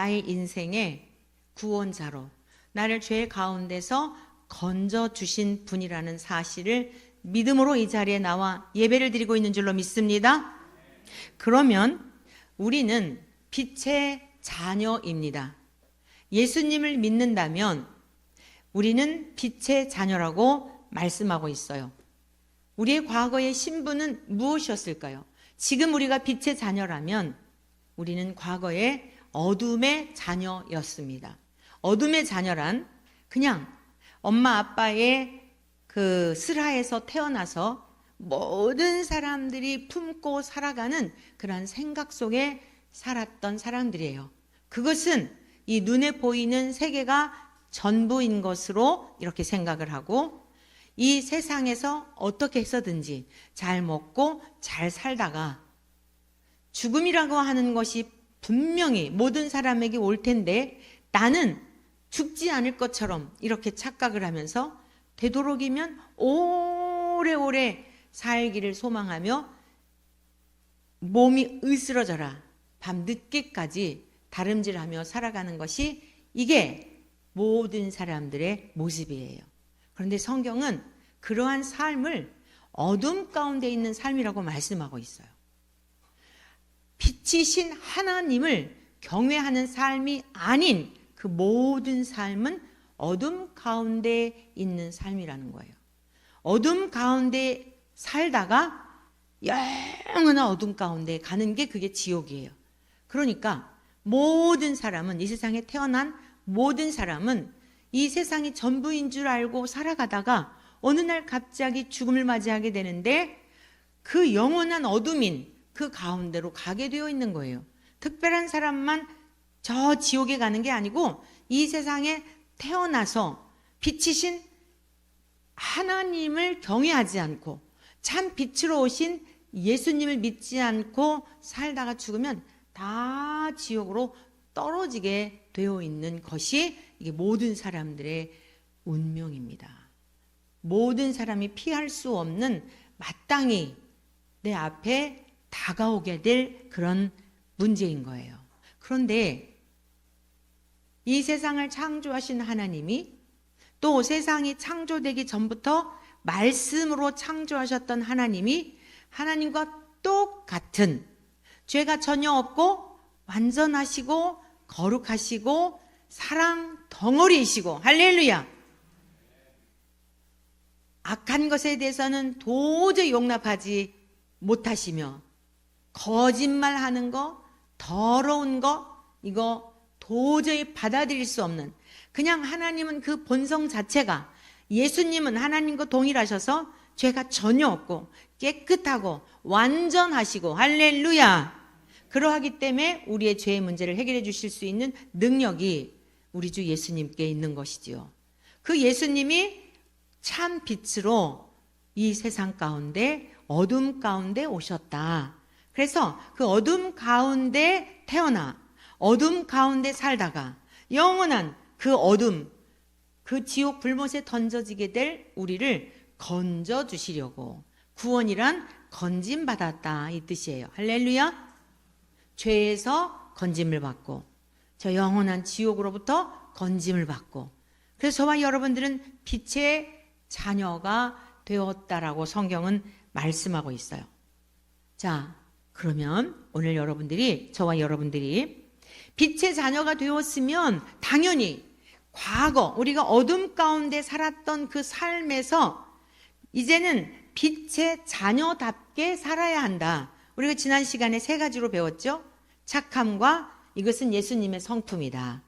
나의 인생의 구원자로 나를 죄 가운데서 건져주신 분이라는 사실을 믿음으로 이 자리에 나와 예배를 드리고 있는 줄로 믿습니다. 그러면 우리는 빛의 자녀입니다. 예수님을 믿는다면 우리는 빛의 자녀라고 말씀하고 있어요. 우리의 과거의 신분은 무엇이었을까요? 지금 우리가 빛의 자녀라면 우리는 과거에 어둠의 자녀였습니다. 어둠의 자녀란 그냥 엄마 아빠의 그 슬하에서 태어나서 모든 사람들이 품고 살아가는 그런 생각 속에 살았던 사람들이에요. 그것은 이 눈에 보이는 세계가 전부인 것으로 이렇게 생각을 하고 이 세상에서 어떻게 해서든지 잘 먹고 잘 살다가 죽음이라고 하는 것이 분명히 모든 사람에게 올 텐데 나는 죽지 않을 것처럼 이렇게 착각을 하면서 되도록이면 오래오래 살기를 소망하며 몸이 으스러져라 밤 늦게까지 다름질하며 살아가는 것이 이게 모든 사람들의 모습이에요. 그런데 성경은 그러한 삶을 어둠 가운데 있는 삶이라고 말씀하고 있어요. 빛이신 하나님을 경외하는 삶이 아닌 그 모든 삶은 어둠 가운데 있는 삶이라는 거예요. 어둠 가운데 살다가 영원한 어둠 가운데 가는 게 그게 지옥이에요. 그러니까 모든 사람은 이 세상에 태어난 모든 사람은 이 세상이 전부인 줄 알고 살아가다가 어느 날 갑자기 죽음을 맞이하게 되는데 그 영원한 어둠인 그 가운데로 가게 되어 있는 거예요. 특별한 사람만 저 지옥에 가는 게 아니고 이 세상에 태어나서 빛이신 하나님을 경외하지 않고 참 빛으로 오신 예수님을 믿지 않고 살다가 죽으면 다 지옥으로 떨어지게 되어 있는 것이 이게 모든 사람들의 운명입니다. 모든 사람이 피할 수 없는 마땅히 내 앞에 다가오게 될 그런 문제인 거예요. 그런데 이 세상을 창조하신 하나님이 또 세상이 창조되기 전부터 말씀으로 창조하셨던 하나님이 하나님과 똑같은 죄가 전혀 없고 완전하시고 거룩하시고 사랑 덩어리이시고 할렐루야. 악한 것에 대해서는 도저히 용납하지 못하시며 거짓말하는 거, 더러운 거 이거 도저히 받아들일 수 없는 그냥 하나님은 그 본성 자체가 예수님은 하나님과 동일하셔서 죄가 전혀 없고 깨끗하고 완전하시고 할렐루야. 그러하기 때문에 우리의 죄의 문제를 해결해 주실 수 있는 능력이 우리 주 예수님께 있는 것이지요. 그 예수님이 참 빛으로 이 세상 가운데 어둠 가운데 오셨다. 그래서 그 어둠 가운데 태어나 어둠 가운데 살다가 영원한 그 어둠 그 지옥 불못에 던져지게 될 우리를 건져주시려고 구원이란 건짐받았다 이 뜻이에요. 할렐루야. 죄에서 건짐을 받고 저 영원한 지옥으로부터 건짐을 받고 그래서 저와 여러분들은 빛의 자녀가 되었다라고 성경은 말씀하고 있어요. 자, 그러면 오늘 여러분들이 저와 여러분들이 빛의 자녀가 되었으면 당연히 과거 우리가 어둠 가운데 살았던 그 삶에서 이제는 빛의 자녀답게 살아야 한다. 우리가 지난 시간에 세 가지로 배웠죠. 착함과 이것은 예수님의 성품이다.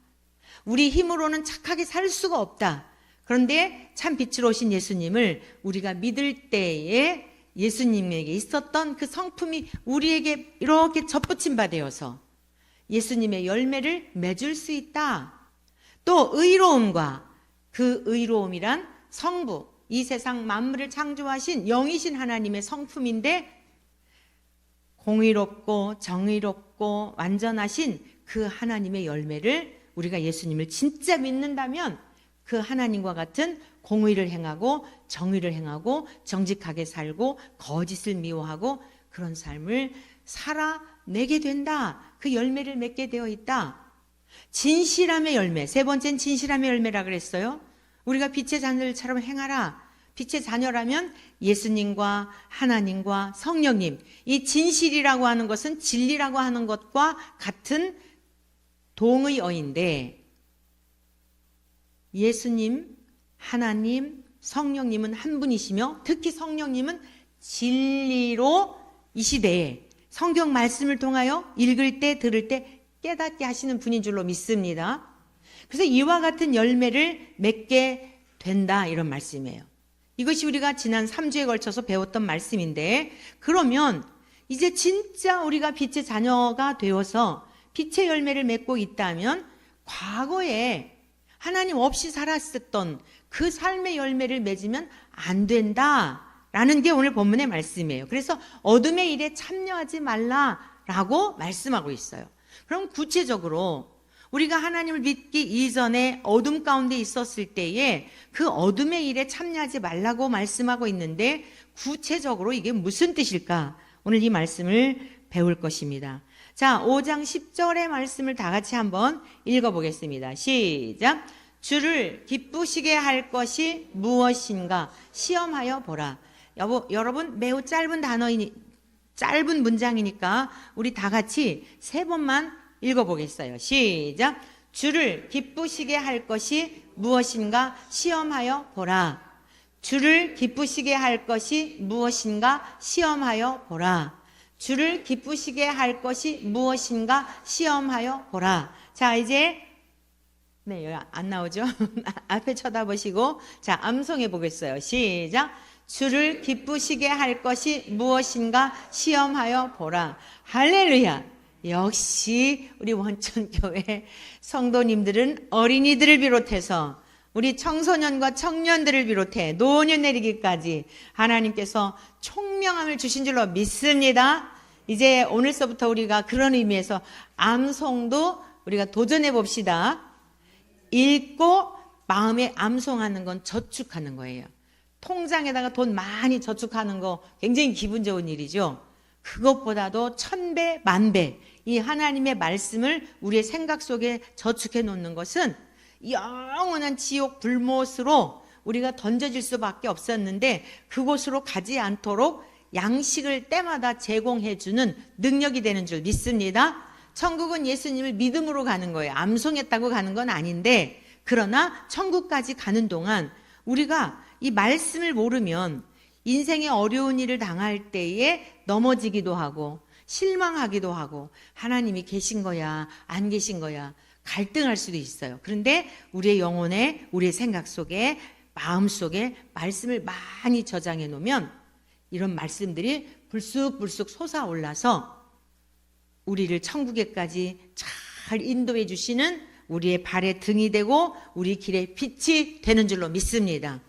우리 힘으로는 착하게 살 수가 없다. 그런데 참 빛으로 오신 예수님을 우리가 믿을 때에 예수님에게 있었던 그 성품이 우리에게 이렇게 접붙임 바 되어서 예수님의 열매를 맺을 수 있다. 또 의로움과 그 의로움이란 성부, 이 세상 만물을 창조하신 영이신 하나님의 성품인데 공의롭고 정의롭고 완전하신 그 하나님의 열매를 우리가 예수님을 진짜 믿는다면 그 하나님과 같은 공의를 행하고 정의를 행하고 정직하게 살고 거짓을 미워하고 그런 삶을 살아내게 된다. 그 열매를 맺게 되어 있다. 진실함의 열매, 세 번째는 진실함의 열매라 그랬어요. 우리가 빛의 자녀들처럼 행하라. 빛의 자녀라면 예수님과 하나님과 성령님, 이 진실이라고 하는 것은 진리라고 하는 것과 같은 동의어인데, 예수님, 하나님, 성령님은 한 분이시며 특히 성령님은 진리로 이 시대에 성경 말씀을 통하여 읽을 때 들을 때 깨닫게 하시는 분인 줄로 믿습니다. 그래서 이와 같은 열매를 맺게 된다, 이런 말씀이에요. 이것이 우리가 지난 3주에 걸쳐서 배웠던 말씀인데, 그러면 이제 진짜 우리가 빛의 자녀가 되어서 빛의 열매를 맺고 있다면 과거에 하나님 없이 살았었던 그 삶의 열매를 맺으면 안 된다라는 게 오늘 본문의 말씀이에요. 그래서 어둠의 일에 참여하지 말라라고 말씀하고 있어요. 그럼 구체적으로 우리가 하나님을 믿기 이전에 어둠 가운데 있었을 때에 그 어둠의 일에 참여하지 말라고 말씀하고 있는데, 구체적으로 이게 무슨 뜻일까? 오늘 이 말씀을 배울 것입니다. 자, 5장 10절의 말씀을 다 같이 한번 읽어보겠습니다. 시작. 주를 기쁘시게 할 것이 무엇인가 시험하여 보라. 여러분 매우 짧은 짧은 문장이니까 우리 다 같이 세 번만 읽어보겠어요. 시작. 주를 기쁘시게 할 것이 무엇인가 시험하여 보라. 주를 기쁘시게 할 것이 무엇인가 시험하여 보라. 주를 기쁘시게 할 것이 무엇인가 시험하여 보라. 자, 이제 여기 안 나오죠? 앞에 쳐다보시고, 자, 암송해 보겠어요. 시작. 주를 기쁘시게 할 것이 무엇인가 시험하여 보라. 할렐루야. 역시 우리 원천교회 성도님들은 어린이들을 비롯해서 우리 청소년과 청년들을 비롯해 노년 내리기까지 하나님께서 총명함을 주신 줄로 믿습니다. 이제 오늘서부터 우리가 그런 의미에서 암송도 우리가 도전해 봅시다. 읽고 마음에 암송하는 건 저축하는 거예요. 통장에다가 돈 많이 저축하는 거 굉장히 기분 좋은 일이죠. 그것보다도 1000배, 10,000배 이 하나님의 말씀을 우리의 생각 속에 저축해 놓는 것은 영원한 지옥 불못으로 우리가 던져질 수밖에 없었는데, 그곳으로 가지 않도록 양식을 때마다 제공해 주는 능력이 되는 줄 믿습니다. 천국은 예수님을 믿음으로 가는 거예요. 암송했다고 가는 건 아닌데, 그러나 천국까지 가는 동안 우리가 이 말씀을 모르면 인생의 어려운 일을 당할 때에 넘어지기도 하고 실망하기도 하고 하나님이 계신 거야 안 계신 거야 갈등할 수도 있어요. 그런데 우리의 영혼에, 우리의 생각 속에, 마음 속에 말씀을 많이 저장해 놓으면 이런 말씀들이 불쑥불쑥 솟아올라서 우리를 천국에까지 잘 인도해 주시는 우리의 발의 등이 되고 우리 길의 빛이 되는 줄로 믿습니다.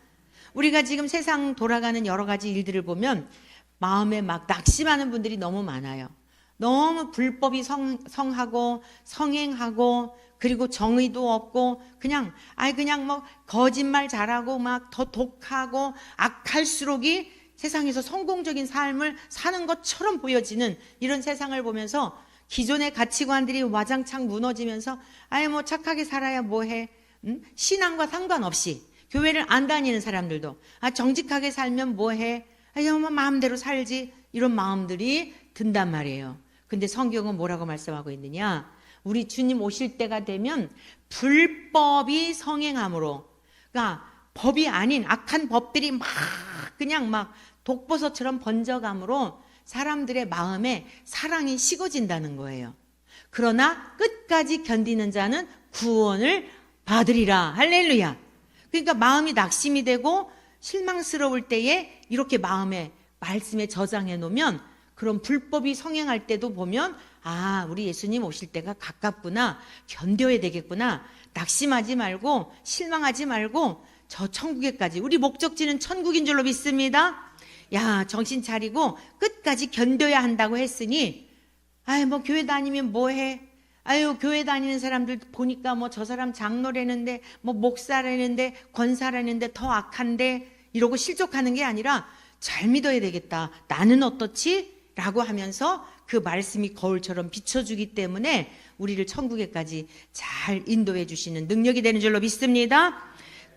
우리가 지금 세상 돌아가는 여러 가지 일들을 보면 마음에 막 낙심하는 분들이 너무 많아요. 너무 불법이 성하고 성행하고 그리고 정의도 없고 그냥 뭐 거짓말 잘하고 막 더 독하고 악할수록이 세상에서 성공적인 삶을 사는 것처럼 보여지는 이런 세상을 보면서 기존의 가치관들이 와장창 무너지면서 뭐 착하게 살아야 뭐해, 신앙과 상관없이 교회를 안 다니는 사람들도 정직하게 살면 뭐해, 뭐 마음대로 살지, 이런 마음들이 든단 말이에요. 근데 성경은 뭐라고 말씀하고 있느냐? 우리 주님 오실 때가 되면 불법이 성행함으로, 그러니까 법이 아닌 악한 법들이 그냥 막 독버섯처럼 번져감으로 사람들의 마음에 사랑이 식어진다는 거예요. 그러나 끝까지 견디는 자는 구원을 받으리라. 할렐루야. 그러니까 마음이 낙심이 되고 실망스러울 때에 이렇게 마음에 말씀에 저장해 놓으면 그런 불법이 성행할 때도 보면 우리 예수님 오실 때가 가깝구나, 견뎌야 되겠구나, 낙심하지 말고 실망하지 말고 저 천국에까지, 우리 목적지는 천국인 줄로 믿습니다. 정신 차리고 끝까지 견뎌야 한다고 했으니 뭐 교회 다니면 뭐해, 교회 다니는 사람들 보니까 뭐 저 사람 장로라는데 뭐 목사라는데 권사라는데 더 악한데 이러고 실족하는 게 아니라 잘 믿어야 되겠다, 나는 어떻지? 라고 하면서 그 말씀이 거울처럼 비춰주기 때문에 우리를 천국에까지 잘 인도해 주시는 능력이 되는 줄로 믿습니다.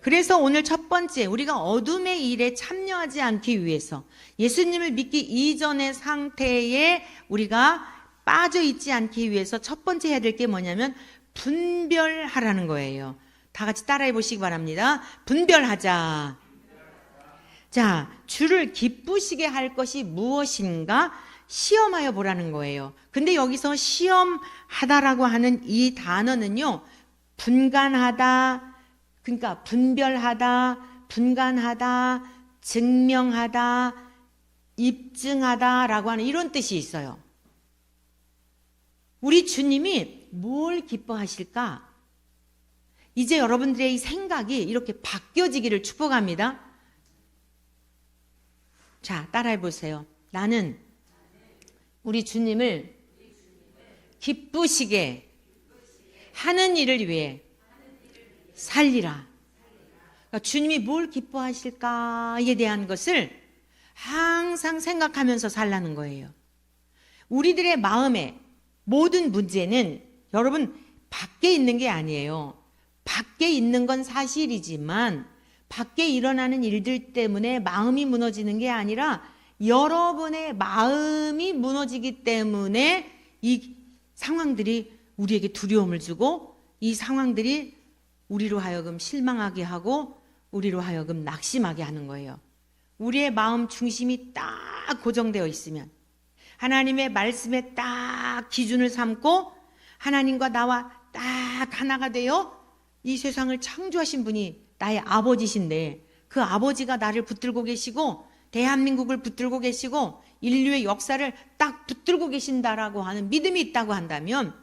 그래서 오늘 첫 번째, 우리가 어둠의 일에 참여하지 않기 위해서 예수님을 믿기 이전의 상태에 우리가 빠져 있지 않기 위해서 첫 번째 해야 될 게 뭐냐면 분별하라는 거예요. 다 같이 따라해 보시기 바랍니다. 분별하자. 자, 주를 기쁘시게 할 것이 무엇인가 시험하여 보라는 거예요. 근데 여기서 시험하다라고 하는 이 단어는요, 분간하다, 그러니까 분별하다, 분간하다, 증명하다, 입증하다라고 하는 이런 뜻이 있어요. 우리 주님이 뭘 기뻐하실까? 이제 여러분들의 이 생각이 이렇게 바뀌어지기를 축복합니다. 자, 따라해 보세요. 나는 우리 주님을 기쁘시게 하는 일을 위해 살리라. 그러니까 주님이 뭘 기뻐하실까에 대한 것을 항상 생각하면서 살라는 거예요. 우리들의 마음에 모든 문제는 여러분 밖에 있는 게 아니에요. 밖에 있는 건 사실이지만 밖에 일어나는 일들 때문에 마음이 무너지는 게 아니라 여러분의 마음이 무너지기 때문에 이 상황들이 우리에게 두려움을 주고 이 상황들이 우리로 하여금 실망하게 하고 우리로 하여금 낙심하게 하는 거예요. 우리의 마음 중심이 딱 고정되어 있으면 하나님의 말씀에 딱 기준을 삼고 하나님과 나와 딱 하나가 되어 이 세상을 창조하신 분이 나의 아버지신데 그 아버지가 나를 붙들고 계시고 대한민국을 붙들고 계시고 인류의 역사를 딱 붙들고 계신다라고 하는 믿음이 있다고 한다면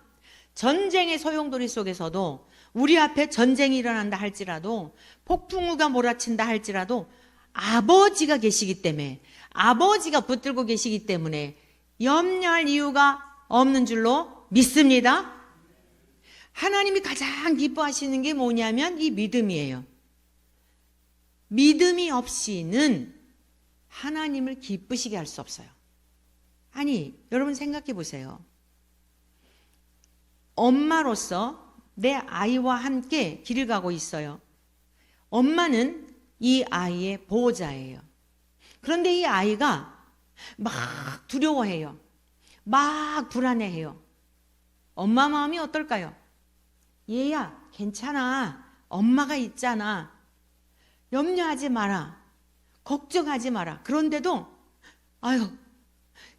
전쟁의 소용돌이 속에서도 우리 앞에 전쟁이 일어난다 할지라도 폭풍우가 몰아친다 할지라도 아버지가 계시기 때문에 아버지가 붙들고 계시기 때문에 염려할 이유가 없는 줄로 믿습니다. 하나님이 가장 기뻐하시는 게 뭐냐면 이 믿음이에요. 믿음이 없이는 하나님을 기쁘시게 할 수 없어요. 아니, 여러분 생각해 보세요. 엄마로서 내 아이와 함께 길을 가고 있어요. 엄마는 이 아이의 보호자예요. 그런데 이 아이가 막 두려워해요. 막 불안해해요. 엄마 마음이 어떨까요? 얘야, 괜찮아. 엄마가 있잖아. 염려하지 마라. 걱정하지 마라. 그런데도 아유,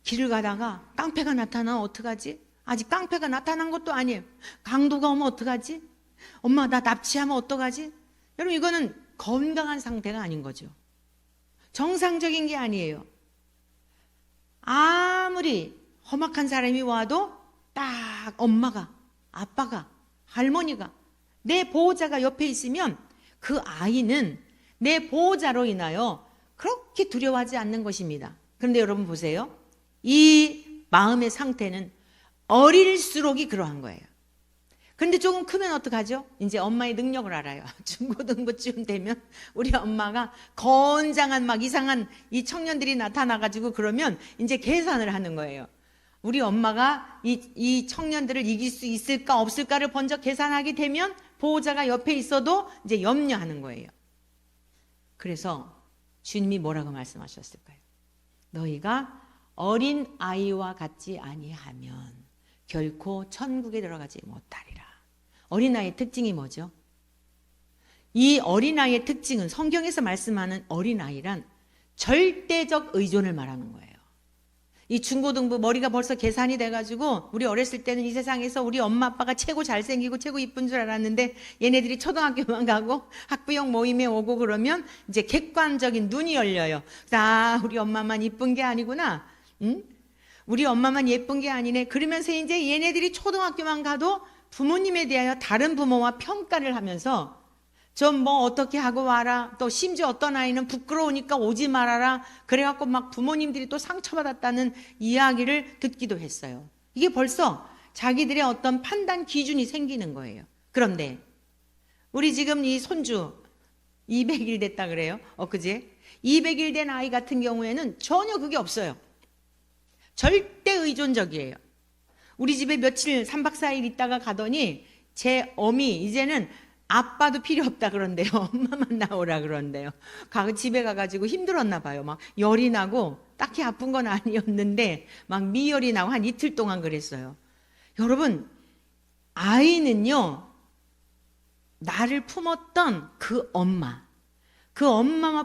길을 가다가 깡패가 나타나면 어떡하지? 아직 깡패가 나타난 것도 아니에요. 강도가 오면 어떡하지? 엄마 나 납치하면 어떡하지? 여러분 이거는 건강한 상태가 아닌 거죠. 정상적인 게 아니에요. 아무리 험악한 사람이 와도 딱 엄마가, 아빠가, 할머니가, 내 보호자가 옆에 있으면 그 아이는 내 보호자로 인하여 그렇게 두려워하지 않는 것입니다. 그런데 여러분 보세요. 이 마음의 상태는 어릴수록이 그러한 거예요. 그런데 조금 크면 어떡하죠? 이제 엄마의 능력을 알아요. 중고등부쯤 되면 우리 엄마가 건장한 막 이상한 이 청년들이 나타나가지고 그러면 이제 계산을 하는 거예요. 우리 엄마가 이 청년들을 이길 수 있을까 없을까를 먼저 계산하게 되면 보호자가 옆에 있어도 이제 염려하는 거예요. 그래서 주님이 뭐라고 말씀하셨을까요? 너희가 어린 아이와 같지 아니하면 결코 천국에 들어가지 못하리라. 어린아이의 특징이 뭐죠? 이 어린아이의 특징은 성경에서 말씀하는 어린아이란 절대적 의존을 말하는 거예요. 이 중고등부 머리가 벌써 계산이 돼가지고 우리 어렸을 때는 이 세상에서 우리 엄마 아빠가 최고 잘생기고 최고 이쁜 줄 알았는데 얘네들이 초등학교만 가고 학부형 모임에 오고 그러면 이제 객관적인 눈이 열려요. 아, 우리 엄마만 이쁜 게 아니구나. 응? 우리 엄마만 예쁜 게 아니네. 그러면서 이제 얘네들이 초등학교만 가도 부모님에 대하여 다른 부모와 평가를 하면서 좀 뭐 어떻게 하고 와라. 또 심지어 어떤 아이는 부끄러우니까 오지 말아라. 그래갖고 막 부모님들이 또 상처받았다는 이야기를 듣기도 했어요. 이게 벌써 자기들의 어떤 판단 기준이 생기는 거예요. 그런데 우리 지금 이 손주 200일 됐다 그래요. 엊그제 200일 된 아이 같은 경우에는 전혀 그게 없어요. 절대 의존적이에요. 우리 집에 며칠 3박 4일 있다가 가더니 제 어미 이제는 아빠도 필요 없다 그런데요. 엄마만 나오라 그런데요. 집에 가가지고 힘들었나 봐요. 막 열이 나고 딱히 아픈 건 아니었는데 막 미열이 나고 한 이틀 동안 그랬어요. 여러분, 아이는요, 나를 품었던 그 엄마와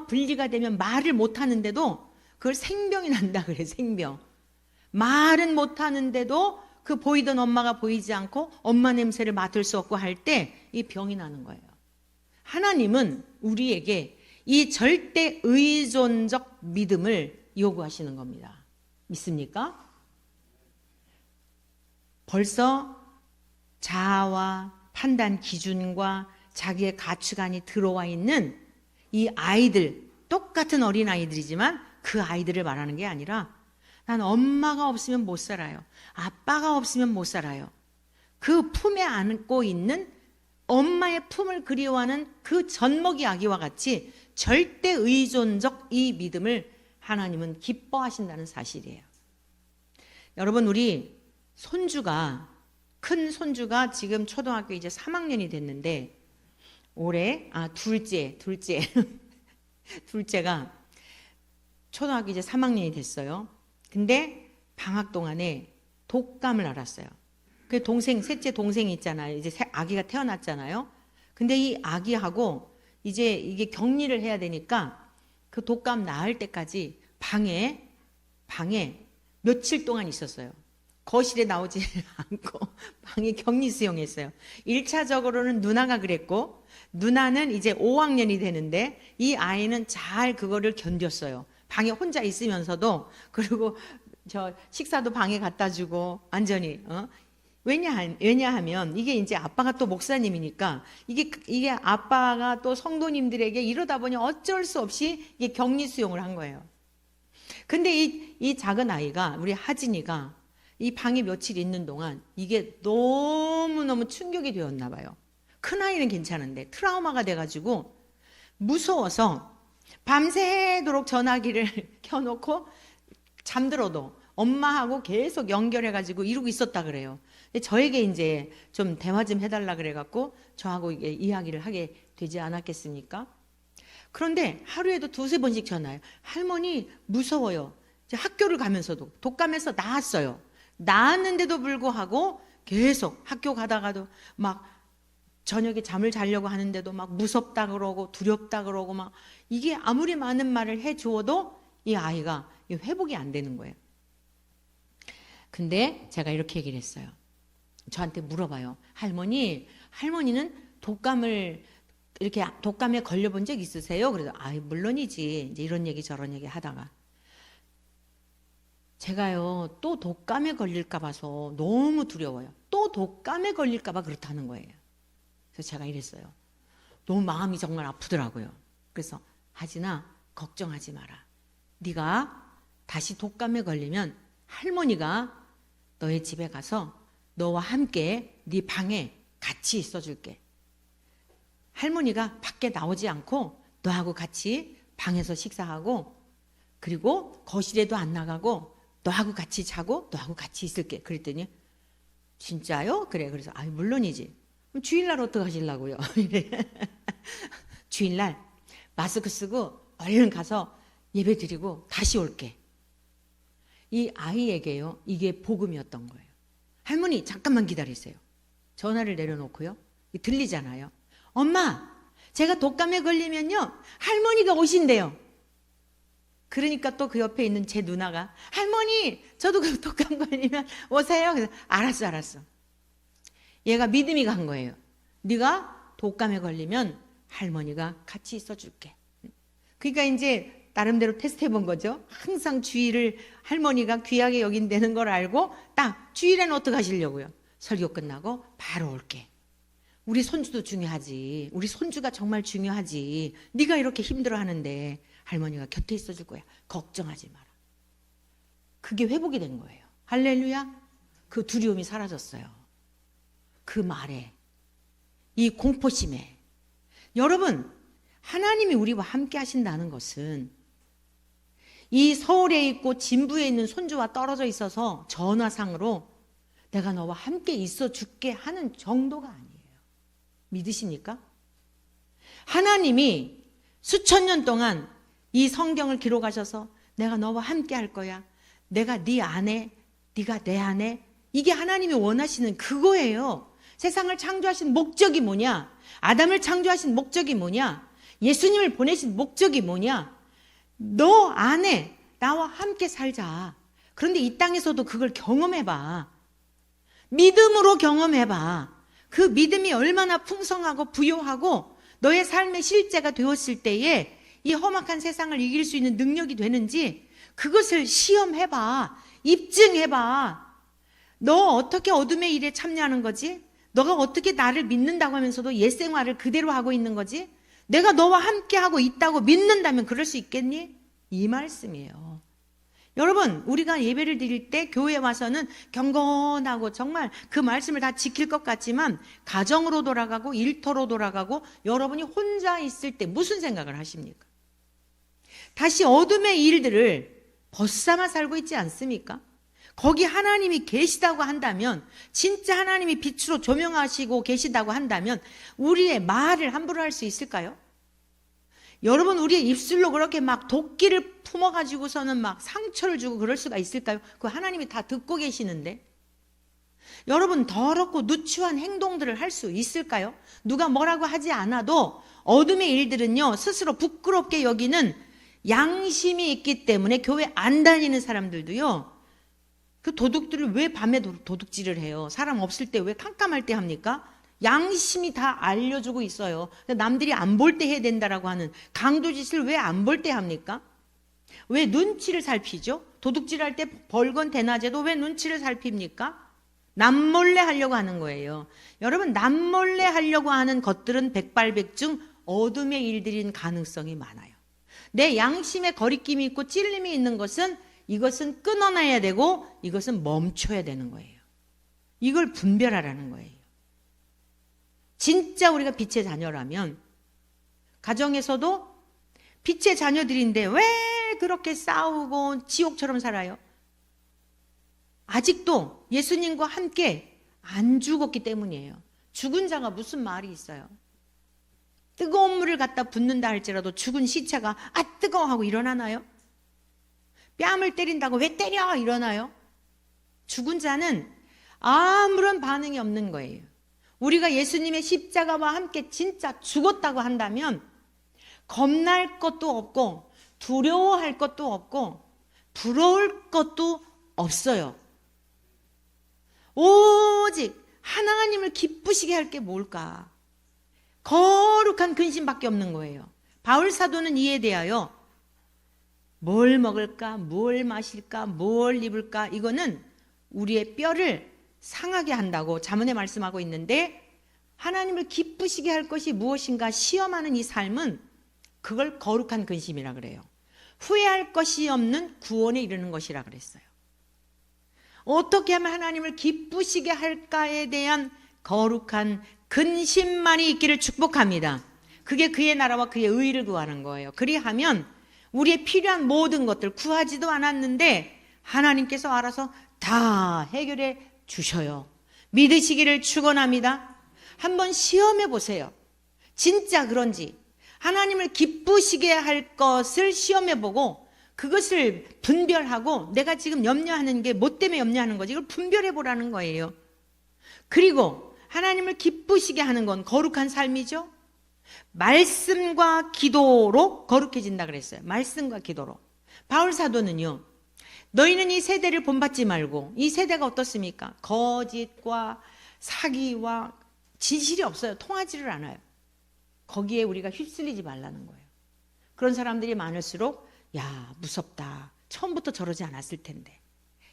분리가 되면 말을 못하는데도 그걸 생병이 난다 그래. 생병. 말은 못하는데도 그 보이던 엄마가 보이지 않고 엄마 냄새를 맡을 수 없고 할 때 이 병이 나는 거예요. 하나님은 우리에게 이 절대 의존적 믿음을 요구하시는 겁니다. 믿습니까? 벌써 자아와 판단 기준과 자기의 가치관이 들어와 있는 이 아이들, 똑같은 어린아이들이지만 그 아이들을 말하는 게 아니라 난 엄마가 없으면 못 살아요. 아빠가 없으면 못 살아요. 그 품에 안고 있는 엄마의 품을 그리워하는 그 젖먹이 아기와 같이 절대 의존적 이 믿음을 하나님은 기뻐하신다는 사실이에요. 여러분, 우리 큰 손주가 지금 초등학교 이제 3학년이 됐는데 올해 둘째가 초등학교 이제 3학년이 됐어요. 근데 방학 동안에 독감을 앓았어요. 그 셋째 동생이 있잖아요. 이제 아기가 태어났잖아요. 근데 이 아기하고 이제 이게 격리를 해야 되니까 그 독감 나을 때까지 방에 며칠 동안 있었어요. 거실에 나오지 않고 방에 격리 수용했어요. 1차적으로는 누나가 그랬고, 누나는 이제 5학년이 되는데 이 아이는 잘 그거를 견뎠어요. 방에 혼자 있으면서도, 그리고 저 식사도 방에 갖다 주고 완전히 왜냐하면 이게 이제 아빠가 또 목사님이니까 이게 아빠가 또 성도님들에게 이러다 보니 어쩔 수 없이 이게 격리 수용을 한 거예요. 근데 이 작은 아이가, 우리 하진이가 이 방에 며칠 있는 동안 이게 너무너무 충격이 되었나 봐요. 큰 아이는 괜찮은데 트라우마가 돼가지고 무서워서 밤새도록 전화기를 켜놓고 잠들어도 엄마하고 계속 연결해가지고 이러고 있었다 그래요. 근데 저에게 이제 좀 대화 좀 해달라 그래갖고 저하고 이게 이야기를 하게 되지 않았겠습니까? 그런데 하루에도 2-3번씩 전화해요. 할머니 무서워요. 이제 학교를 가면서도 독감에서 나았어요. 나았는데도 불구하고 계속 학교 가다가도 막 저녁에 잠을 자려고 하는데도 막 무섭다 그러고 두렵다 그러고 막 이게 아무리 많은 말을 해주어도 이 아이가 회복이 안 되는 거예요. 근데 제가 이렇게 얘기를 했어요. 저한테 물어봐요. 할머니는 독감에 걸려본 적 있으세요? 그래서 물론이지. 이제 이런 얘기 저런 얘기 하다가 제가요 또 독감에 걸릴까 봐서 너무 두려워요. 또 독감에 걸릴까 봐 그렇다는 거예요. 그래서 제가 이랬어요. 너무 마음이 정말 아프더라고요. 그래서 하진아, 걱정하지 마라. 네가 다시 독감에 걸리면 할머니가 너의 집에 가서 너와 함께 네 방에 같이 있어줄게. 할머니가 밖에 나오지 않고 너하고 같이 방에서 식사하고, 그리고 거실에도 안 나가고 너하고 같이 자고 너하고 같이 있을게. 그랬더니 진짜요? 그래. 그래서 물론이지. 그럼 주일날 어떻게 하시려고요? 주일날 마스크 쓰고 얼른 가서 예배 드리고 다시 올게. 이 아이에게요, 이게 복음이었던 거예요. 할머니 잠깐만 기다리세요. 전화를 내려놓고요, 들리잖아요. 엄마, 제가 독감에 걸리면요 할머니가 오신대요. 그러니까 또 그 옆에 있는 제 누나가 할머니 저도 그 독감 걸리면 오세요. 그래서 알았어. 얘가 믿음이 간 거예요. 네가 독감에 걸리면 할머니가 같이 있어줄게. 그러니까 이제 나름대로 테스트 해본 거죠. 항상 주일을 할머니가 귀하게 여긴다는 걸 알고 딱 주일에는 어떻게 하시려고요? 설교 끝나고 바로 올게. 우리 손주도 중요하지. 우리 손주가 정말 중요하지. 네가 이렇게 힘들어하는데 할머니가 곁에 있어줄 거야. 걱정하지 마라. 그게 회복이 된 거예요. 할렐루야. 그 두려움이 사라졌어요. 그 말에, 이 공포심에. 여러분, 하나님이 우리와 함께 하신다는 것은 이 서울에 있고 진부에 있는 손주와 떨어져 있어서 전화상으로 내가 너와 함께 있어 줄게 하는 정도가 아니에요. 믿으십니까? 하나님이 수천 년 동안 이 성경을 기록하셔서 내가 너와 함께 할 거야. 내가 네 안에, 네가 내 안에. 이게 하나님이 원하시는 그거예요. 세상을 창조하신 목적이 뭐냐? 아담을 창조하신 목적이 뭐냐? 예수님을 보내신 목적이 뭐냐? 너 안에 나와 함께 살자. 그런데 이 땅에서도 그걸 경험해봐. 믿음으로 경험해봐. 그 믿음이 얼마나 풍성하고 부요하고 너의 삶의 실제가 되었을 때에 이 험악한 세상을 이길 수 있는 능력이 되는지 그것을 시험해봐. 입증해봐. 너 어떻게 어둠의 일에 참여하는 거지? 너가 어떻게 나를 믿는다고 하면서도 옛생활을 그대로 하고 있는 거지? 내가 너와 함께 하고 있다고 믿는다면 그럴 수 있겠니? 이 말씀이에요. 여러분, 우리가 예배를 드릴 때 교회에 와서는 경건하고 정말 그 말씀을 다 지킬 것 같지만 가정으로 돌아가고 일터로 돌아가고 여러분이 혼자 있을 때 무슨 생각을 하십니까? 다시 어둠의 일들을 벗삼아 살고 있지 않습니까? 거기 하나님이 계시다고 한다면, 진짜 하나님이 빛으로 조명하시고 계시다고 한다면 우리의 말을 함부로 할 수 있을까요? 여러분, 우리의 입술로 그렇게 막 도끼를 품어가지고서는 막 상처를 주고 그럴 수가 있을까요? 그 하나님이 다 듣고 계시는데. 여러분, 더럽고 누추한 행동들을 할 수 있을까요? 누가 뭐라고 하지 않아도 어둠의 일들은요, 스스로 부끄럽게 여기는 양심이 있기 때문에 교회 안 다니는 사람들도요, 그 도둑들을 왜 밤에 도둑질을 해요? 사람 없을 때 왜 깜깜할 때 합니까? 양심이 다 알려주고 있어요. 남들이 안 볼 때 해야 된다라고 하는 강도짓을 왜 안 볼 때 합니까? 왜 눈치를 살피죠? 도둑질할 때 벌건 대낮에도 왜 눈치를 살핍니까? 남몰래 하려고 하는 거예요. 여러분, 남몰래 하려고 하는 것들은 백발백중 어둠의 일들인 가능성이 많아요. 내 양심에 거리낌이 있고 찔림이 있는 것은 이것은 끊어놔야 되고 이것은 멈춰야 되는 거예요. 이걸 분별하라는 거예요. 진짜 우리가 빛의 자녀라면 가정에서도 빛의 자녀들인데 왜 그렇게 싸우고 지옥처럼 살아요? 아직도 예수님과 함께 안 죽었기 때문이에요. 죽은 자가 무슨 말이 있어요? 뜨거운 물을 갖다 붓는다 할지라도 죽은 시체가 아 뜨거워 하고 일어나나요? 뺨을 때린다고 왜 때려 일어나요? 죽은 자는 아무런 반응이 없는 거예요. 우리가 예수님의 십자가와 함께 진짜 죽었다고 한다면 겁날 것도 없고 두려워할 것도 없고 부러울 것도 없어요. 오직 하나님을 기쁘시게 할 게 뭘까? 거룩한 근심밖에 없는 거예요. 바울 사도는 이에 대하여 뭘 먹을까, 뭘 마실까, 뭘 입을까, 이거는 우리의 뼈를 상하게 한다고 잠언에 말씀하고 있는데, 하나님을 기쁘시게 할 것이 무엇인가 시험하는 이 삶은 그걸 거룩한 근심이라 그래요. 후회할 것이 없는 구원에 이르는 것이라 그랬어요. 어떻게 하면 하나님을 기쁘시게 할까에 대한 거룩한 근심만이 있기를 축복합니다. 그게 그의 나라와 그의 의를 구하는 거예요. 그리하면 우리의 필요한 모든 것들 구하지도 않았는데 하나님께서 알아서 다 해결해 주셔요. 믿으시기를 축원합니다. 한번 시험해 보세요. 진짜 그런지 하나님을 기쁘시게 할 것을 시험해 보고 그것을 분별하고 내가 지금 염려하는 게 뭐 때문에 염려하는 거지 이걸 분별해 보라는 거예요. 그리고 하나님을 기쁘시게 하는 건 거룩한 삶이죠. 말씀과 기도로 거룩해진다 그랬어요. 말씀과 기도로. 바울 사도는요, 너희는 이 세대를 본받지 말고, 이 세대가 어떻습니까? 거짓과 사기와 진실이 없어요. 통하지를 않아요. 거기에 우리가 휩쓸리지 말라는 거예요. 그런 사람들이 많을수록 야, 무섭다. 처음부터 저러지 않았을 텐데.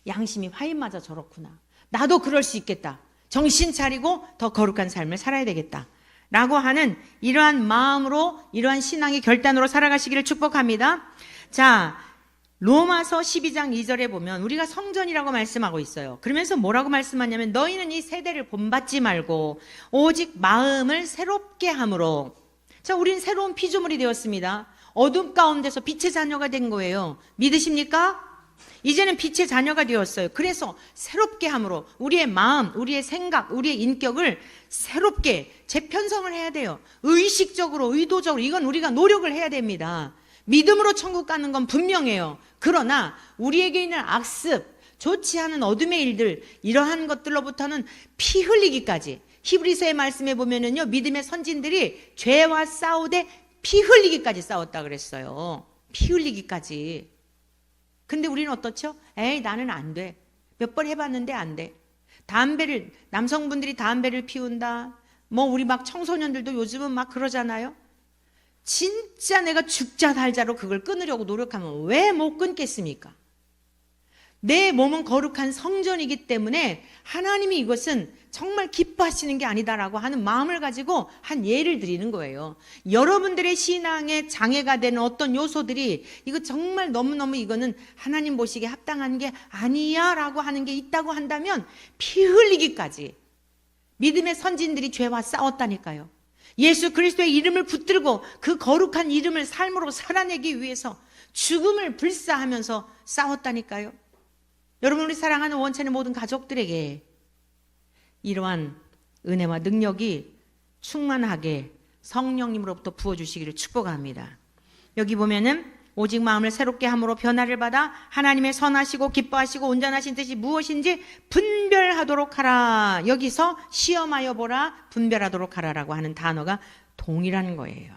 양심이 화인 맞아 저렇구나. 나도 그럴 수 있겠다. 정신 차리고 더 거룩한 삶을 살아야 되겠다. 라고 하는 이러한 마음으로, 이러한 신앙의 결단으로 살아가시기를 축복합니다. 자, 로마서 12장 2절에 보면 우리가 성전이라고 말씀하고 있어요. 그러면서 뭐라고 말씀하냐면 너희는 이 세대를 본받지 말고 오직 마음을 새롭게 함으로. 자, 우리는 새로운 피조물이 되었습니다. 어둠 가운데서 빛의 자녀가 된 거예요. 믿으십니까? 이제는 빛의 자녀가 되었어요. 그래서 새롭게 함으로 우리의 마음, 우리의 생각, 우리의 인격을 새롭게 재편성을 해야 돼요. 의식적으로, 의도적으로 이건 우리가 노력을 해야 됩니다. 믿음으로 천국 가는 건 분명해요. 그러나 우리에게 있는 악습, 좋지 않은 어둠의 일들, 이러한 것들로부터는 피 흘리기까지, 히브리서의 말씀에 보면은요, 믿음의 선진들이 죄와 싸우되 피 흘리기까지 싸웠다 그랬어요. 피 흘리기까지. 근데 우리는 어떻죠? 에이, 나는 안 돼. 몇 번 해봤는데 안 돼. 남성분들이 담배를 피운다. 뭐 우리 막 청소년들도 요즘은 막 그러잖아요. 진짜 내가 죽자 달자로 그걸 끊으려고 노력하면 왜 못 끊겠습니까? 내 몸은 거룩한 성전이기 때문에 하나님이 이것은 정말 기뻐하시는 게 아니다라고 하는 마음을 가지고 한 예를 드리는 거예요. 여러분들의 신앙에 장애가 되는 어떤 요소들이 이거 정말 너무너무 이거는 하나님 보시기에 합당한 게 아니야 라고 하는 게 있다고 한다면 피 흘리기까지 믿음의 선진들이 죄와 싸웠다니까요. 예수 그리스도의 이름을 붙들고 그 거룩한 이름을 삶으로 살아내기 위해서 죽음을 불사하면서 싸웠다니까요. 여러분, 우리 사랑하는 원천의 모든 가족들에게 이러한 은혜와 능력이 충만하게 성령님으로부터 부어주시기를 축복합니다. 여기 보면은 오직 마음을 새롭게 함으로 변화를 받아 하나님의 선하시고 기뻐하시고 온전하신 뜻이 무엇인지 분별하도록 하라. 여기서 시험하여 보라, 분별하도록 하라라고 하는 단어가 동일한 거예요.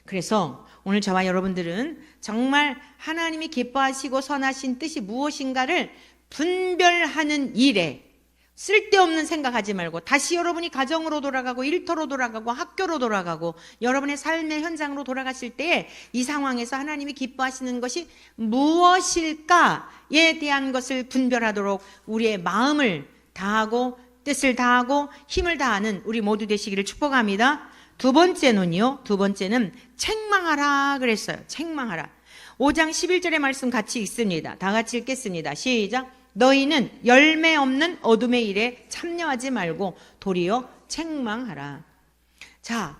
그래서 오늘 저와 여러분들은 정말 하나님이 기뻐하시고 선하신 뜻이 무엇인가를 분별하는 일에 쓸데없는 생각하지 말고 다시 여러분이 가정으로 돌아가고 일터로 돌아가고 학교로 돌아가고 여러분의 삶의 현장으로 돌아갔을 때 이 상황에서 하나님이 기뻐하시는 것이 무엇일까에 대한 것을 분별하도록 우리의 마음을 다하고 뜻을 다하고 힘을 다하는 우리 모두 되시기를 축복합니다. 두 번째는 책망하라 그랬어요. 책망하라. 5장 11절의 말씀 같이 읽습니다. 다 같이 읽겠습니다. 시작. 너희는 열매 없는 어둠의 일에 참여하지 말고 도리어 책망하라. 자,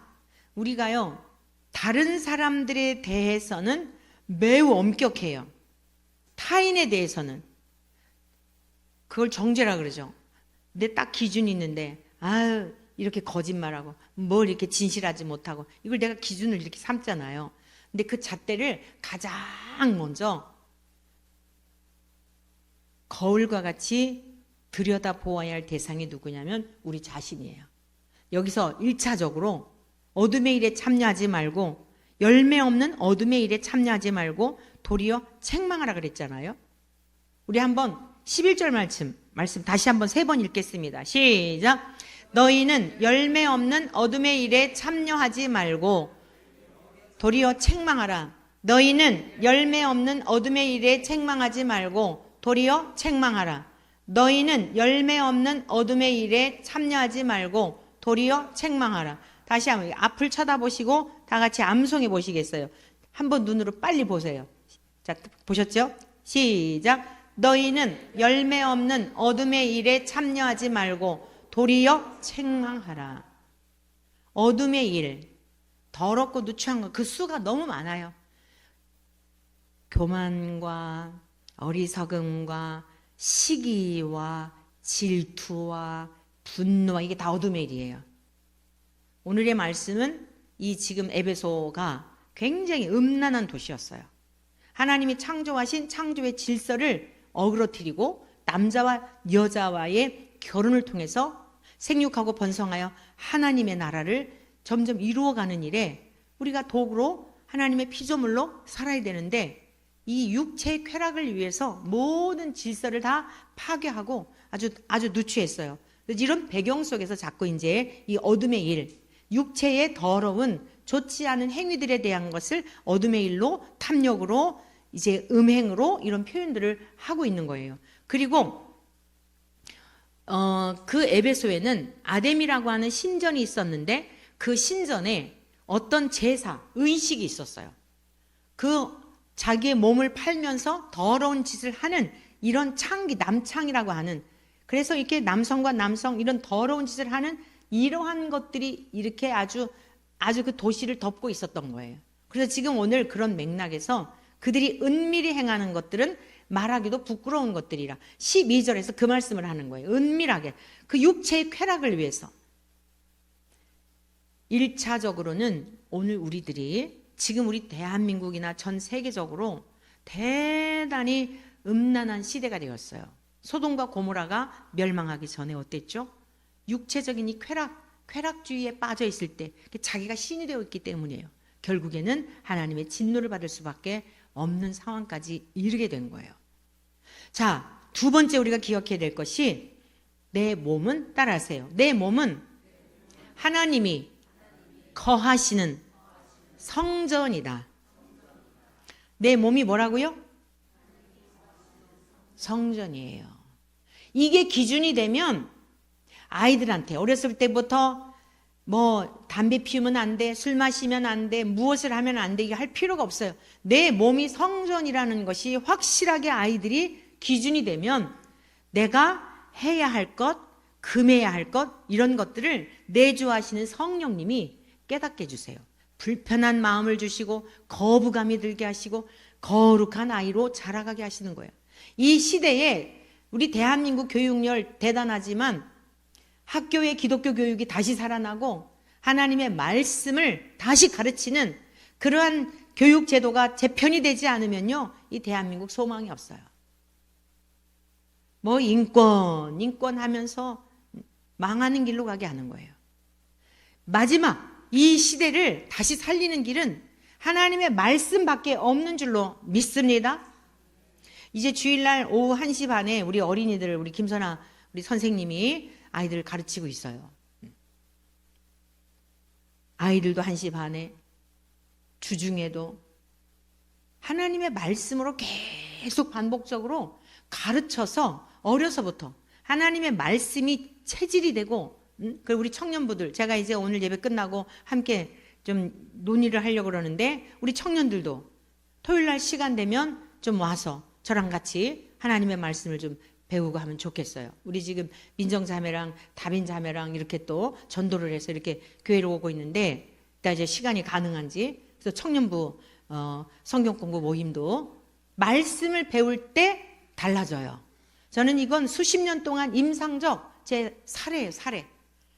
우리가요, 다른 사람들에 대해서는 매우 엄격해요. 타인에 대해서는 그걸 정죄라 그러죠. 근데 딱 기준이 있는데, 아유, 이렇게 거짓말하고 뭘 이렇게 진실하지 못하고 이걸 내가 기준을 이렇게 삼잖아요. 근데 그 잣대를 가장 먼저 거울과 같이 들여다보아야 할 대상이 누구냐면 우리 자신이에요. 여기서 1차적으로 어둠의 일에 참여하지 말고 열매 없는 어둠의 일에 참여하지 말고 도리어 책망하라 그랬잖아요. 우리 한번 11절 말씀 다시 한번 3번 읽겠습니다. 시작. 너희는 열매 없는 어둠의 일에 참여하지 말고 도리어 책망하라. 너희는 열매 없는 어둠의 일에 책망하지 말고 도리어 책망하라. 너희는 열매 없는 어둠의 일에 참여하지 말고 도리어 책망하라. 다시 한번 앞을 쳐다보시고 다 같이 암송해 보시겠어요? 한번 눈으로 빨리 보세요. 자, 보셨죠? 시작. 너희는 열매 없는 어둠의 일에 참여하지 말고 도리어 책망하라. 어둠의 일, 더럽고 누추한 거, 그 수가 너무 많아요. 교만과 어리석음과 시기와 질투와 분노와 이게 다 어둠의 일이에요. 오늘의 말씀은 이 지금 에베소가 굉장히 음란한 도시였어요. 하나님이 창조하신 창조의 질서를 어그러뜨리고 남자와 여자와의 결혼을 통해서 생육하고 번성하여 하나님의 나라를 점점 이루어가는 일에 우리가 도구로 하나님의 피조물로 살아야 되는데 이 육체의 쾌락을 위해서 모든 질서를 다 파괴하고 아주 누추했어요. 이런 배경 속에서 자꾸 이제 이 어둠의 일, 육체의 더러운 좋지 않은 행위들에 대한 것을 어둠의 일로 탐욕으로 이제 음행으로 이런 표현들을 하고 있는 거예요. 그리고 그 에베소에는 아뎀이라고 하는 신전이 있었는데 그 신전에 어떤 제사, 의식이 있었어요. 그 자기의 몸을 팔면서 더러운 짓을 하는 이런 창기, 남창이라고 하는, 그래서 이렇게 남성과 남성 이런 더러운 짓을 하는 이러한 것들이 이렇게 아주 그 도시를 덮고 있었던 거예요. 그래서 지금 오늘 그런 맥락에서 그들이 은밀히 행하는 것들은 말하기도 부끄러운 것들이라 12절에서 그 말씀을 하는 거예요. 은밀하게 그 육체의 쾌락을 위해서. 1차적으로는 오늘 우리들이 지금 우리 대한민국이나 전 세계적으로 대단히 음란한 시대가 되었어요. 소돔과 고모라가 멸망하기 전에 어땠죠? 육체적인 이 쾌락주의에 빠져 있을 때 자기가 신이 되어 있기 때문이에요. 결국에는 하나님의 진노를 받을 수밖에 없는 상황까지 이르게 된 거예요. 자, 두 번째 우리가 기억해야 될 것이 내 몸은 따라하세요. 내 몸은 하나님이 거하시는 성전이다. 내 몸이 뭐라고요? 성전이에요. 이게 기준이 되면 아이들한테 어렸을 때부터 뭐 담배 피우면 안 돼, 술 마시면 안 돼, 무엇을 하면 안 돼, 이게 할 필요가 없어요. 내 몸이 성전이라는 것이 확실하게 아이들이 기준이 되면 내가 해야 할 것, 금해야 할 것, 이런 것들을 내주하시는 성령님이 깨닫게 해주세요. 불편한 마음을 주시고 거부감이 들게 하시고 거룩한 아이로 자라가게 하시는 거예요. 이 시대에 우리 대한민국 교육열 대단하지만 학교의 기독교 교육이 다시 살아나고 하나님의 말씀을 다시 가르치는 그러한 교육 제도가 재편이 되지 않으면요, 이 대한민국 소망이 없어요. 뭐 인권 하면서 망하는 길로 가게 하는 거예요. 마지막 이 시대를 다시 살리는 길은 하나님의 말씀밖에 없는 줄로 믿습니다. 이제 주일날 오후 1시 반에 우리 어린이들, 우리 김선아 우리 선생님이 아이들을 가르치고 있어요. 아이들도 1시 반에 주중에도 하나님의 말씀으로 계속 반복적으로 가르쳐서 어려서부터 하나님의 말씀이 체질이 되고, 그리고 우리 청년부들, 제가 이제 오늘 예배 끝나고 함께 좀 논의를 하려고 그러는데 우리 청년들도 토요일날 시간 되면 좀 와서 저랑 같이 하나님의 말씀을 좀 배우고 하면 좋겠어요. 우리 지금 민정자매랑 다빈자매랑 이렇게 또 전도를 해서 이렇게 교회로 오고 있는데 일단 이제 시간이 가능한지, 그래서 청년부 성경 공부 모임도 말씀을 배울 때 달라져요. 저는 이건 수십 년 동안 임상적 제 사례예요, 사례.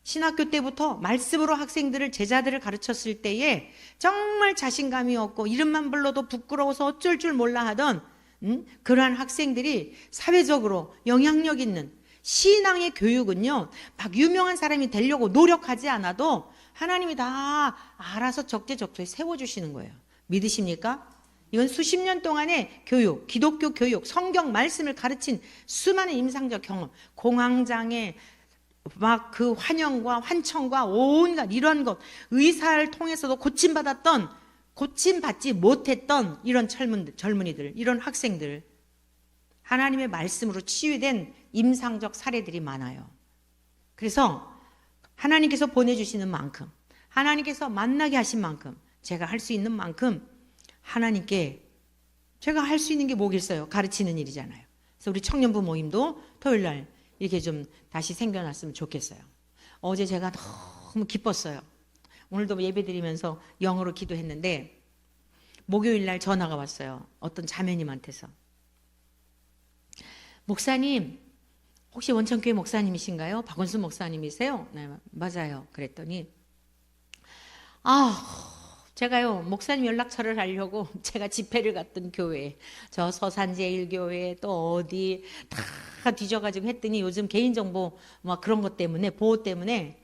신학교 때부터 말씀으로 학생들을, 제자들을 가르쳤을 때에 정말 자신감이 없고 이름만 불러도 부끄러워서 어쩔 줄 몰라 하던 그러한 학생들이 사회적으로 영향력 있는 신앙의 교육은요, 막 유명한 사람이 되려고 노력하지 않아도 하나님이 다 알아서 적재적소에 세워주시는 거예요. 믿으십니까? 이건 수십 년 동안의 교육, 기독교 교육, 성경 말씀을 가르친 수많은 임상적 경험, 공황장애, 막 그 환영과 환청과 온갖 이런 것, 의사를 통해서도 고침받았던, 고침받지 못했던 이런 젊은이들, 이런 학생들, 하나님의 말씀으로 치유된 임상적 사례들이 많아요. 그래서 하나님께서 보내주시는 만큼, 하나님께서 만나게 하신 만큼, 제가 할 수 있는 만큼 하나님께 제가 할 수 있는 게 뭐겠어요? 가르치는 일이잖아요. 그래서 우리 청년부 모임도 토요일날 이렇게 좀 다시 생겨났으면 좋겠어요. 어제 제가 너무 기뻤어요. 오늘도 예배 드리면서 영어로 기도했는데 목요일날 전화가 왔어요. 어떤 자매님한테서. 목사님, 혹시 원천교회 목사님이신가요? 박원순 목사님이세요? 네, 맞아요. 그랬더니 제가요, 목사님 연락처를 하려고 제가 집회를 갔던 교회, 저 서산제일교회 또 어디 다 뒤져가지고 했더니 요즘 개인정보 막 그런 것 때문에, 보호 때문에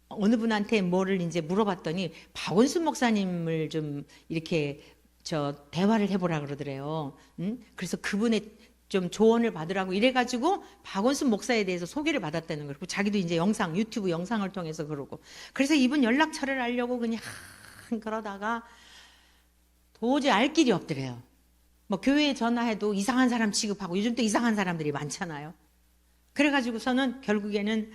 어느 분한테 뭐를 이제 물어봤더니 박원순 목사님을 좀 이렇게 대화를 해보라 그러더래요. 그래서 그분의 좀 조언을 받으라고 이래가지고 박원순 목사에 대해서 소개를 받았다는 거예요. 자기도 이제 유튜브 영상을 통해서 그러고. 그래서 이분 연락처를 알려고 그냥 그러다가 도저히 알 길이 없더래요. 뭐 교회에 전화해도 이상한 사람 취급하고, 요즘 또 이상한 사람들이 많잖아요. 그래가지고서는 결국에는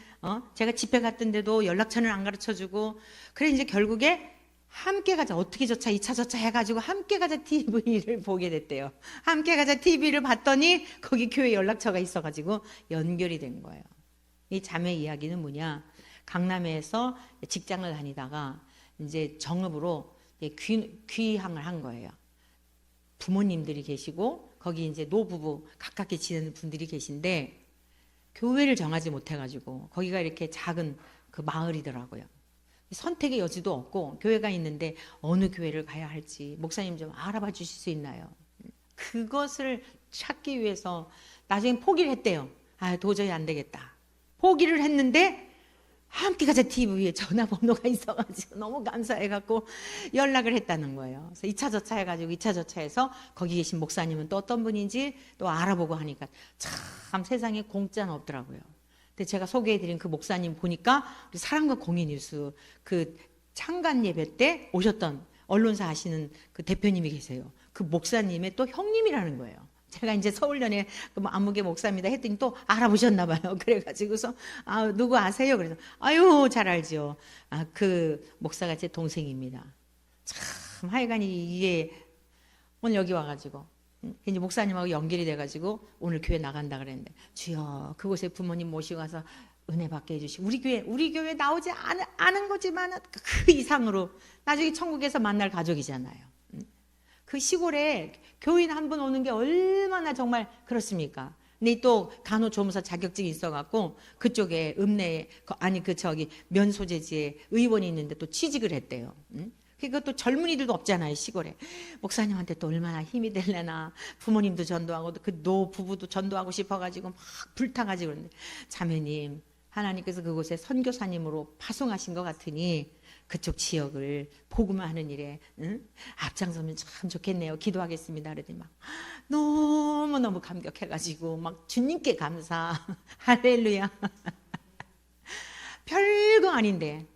제가 집회 갔던데도 연락처는 안 가르쳐주고, 그래 이제 결국에 함께 가자, 어떻게 저차 2차 저차 해가지고 함께 가자 TV를 보게 됐대요. 함께 가자 TV를 봤더니 거기 교회 연락처가 있어가지고 연결이 된 거예요. 이 자매 이야기는 뭐냐, 강남에서 직장을 다니다가 이제 정읍으로 귀향을 한 거예요. 부모님들이 계시고 거기 이제 노부부 가깝게 지내는 분들이 계신데 교회를 정하지 못해가지고 거기가 이렇게 작은 그 마을이더라고요. 선택의 여지도 없고 교회가 있는데 어느 교회를 가야 할지 목사님 좀 알아봐 주실 수 있나요? 그것을 찾기 위해서 나중에 포기를 했대요. 아, 도저히 안 되겠다. 포기를 했는데 함께 가자 TV에 전화번호가 있어가지고 너무 감사해갖고 연락을 했다는 거예요. 그래서 2차 저차 해가지고 2차 저차해서 거기 계신 목사님은 또 어떤 분인지 또 알아보고 하니까 참 세상에 공짜는 없더라고요. 근데 제가 소개해드린 그 목사님 보니까 우리 사랑과 공의 뉴스 그 창간 예배 때 오셨던 언론사 하시는 그 대표님이 계세요. 그 목사님의 또 형님이라는 거예요. 제가 이제 서울연에 안무개 목사입니다 했더니 또 알아보셨나 봐요. 그래가지고서 아, 누구 아세요? 그래서 아유 잘 알죠. 아, 그 목사가 제 동생입니다. 참 하여간 이게 오늘 여기 와가지고 이제 목사님하고 연결이 돼가지고 오늘 교회 나간다 그랬는데 주여 그곳에 부모님 모시고 가서 은혜 받게 해주시고 우리 교회 나오지 않은 거지만 그 이상으로 나중에 천국에서 만날 가족이잖아요. 그 시골에 교인 한 분 오는 게 얼마나 정말 그렇습니까? 근데 또 간호조무사 자격증이 있어갖고 그쪽에 면소재지에 의원이 있는데 또 취직을 했대요. 그러니까 또 젊은이들도 없잖아요, 시골에. 목사님한테 또 얼마나 힘이 되려나. 부모님도 전도하고 그 노부부도 전도하고 싶어가지고 막 불타가지고 그러는데 자매님, 하나님께서 그곳에 선교사님으로 파송하신 것 같으니 그쪽 지역을 복음하는 일에 앞장서면 참 좋겠네요. 기도하겠습니다. 그랬더니 막 너무너무 감격해가지고 막 주님께 감사. 할렐루야. 별거 아닌데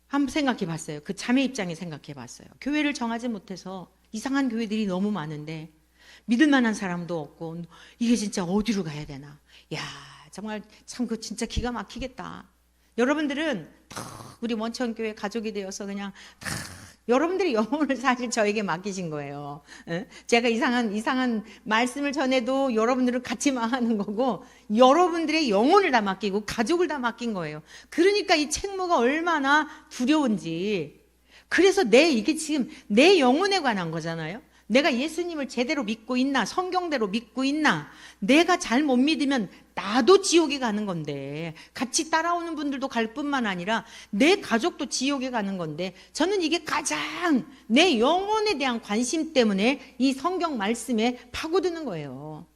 한번 생각해 봤어요. 그 자매 입장에 생각해 봤어요. 교회를 정하지 못해서 이상한 교회들이 너무 많은데 믿을 만한 사람도 없고 이게 진짜 어디로 가야 되나. 야 정말 참 그 진짜 기가 막히겠다. 여러분들은 우리 원천교회 가족이 되어서 그냥 여러분들의 영혼을 사실 저에게 맡기신 거예요. 제가 이상한 말씀을 전해도 여러분들은 같이 망하는 거고 여러분들의 영혼을 다 맡기고 가족을 다 맡긴 거예요. 그러니까 이 책무가 얼마나 두려운지. 그래서 이게 지금 내 영혼에 관한 거잖아요. 내가 예수님을 제대로 믿고 있나, 성경대로 믿고 있나, 내가 잘 못 믿으면 나도 지옥에 가는 건데, 같이 따라오는 분들도 갈 뿐만 아니라 내 가족도 지옥에 가는 건데, 저는 이게 가장 내 영혼에 대한 관심 때문에 이 성경 말씀에 파고드는 거예요.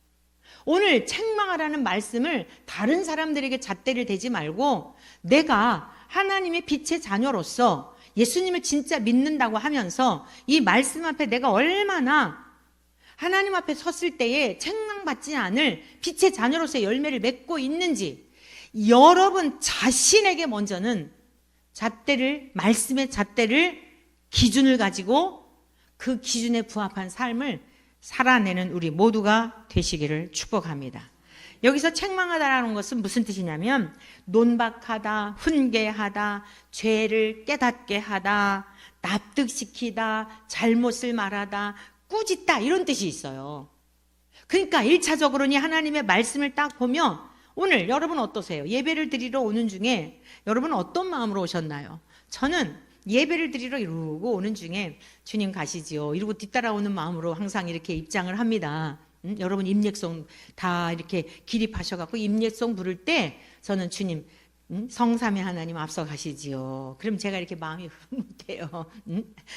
오늘 책망하라는 말씀을 다른 사람들에게 잣대를 대지 말고 내가 하나님의 빛의 자녀로서 예수님을 진짜 믿는다고 하면서 이 말씀 앞에 내가 얼마나 하나님 앞에 섰을 때에 책망받지 않을 빛의 자녀로서의 열매를 맺고 있는지 여러분 자신에게 먼저는 말씀의 잣대를 기준을 가지고 그 기준에 부합한 삶을 살아내는 우리 모두가 되시기를 축복합니다. 여기서 책망하다라는 것은 무슨 뜻이냐면 논박하다, 훈계하다, 죄를 깨닫게 하다, 납득시키다, 잘못을 말하다, 꾸짖다 이런 뜻이 있어요. 그러니까 1차적으로는 하나님의 말씀을 딱 보면 오늘 여러분 어떠세요? 예배를 드리러 오는 중에 여러분 어떤 마음으로 오셨나요? 저는 예배를 드리러 이러고 오는 중에 주님 가시지요 이러고 뒤따라오는 마음으로 항상 이렇게 입장을 합니다. 여러분 임례송 다 이렇게 기립하셔갖고 임례송 부를 때 저는 주님 성삼위 하나님 앞서 가시지요. 그럼 제가 이렇게 마음이 흐뭇해요.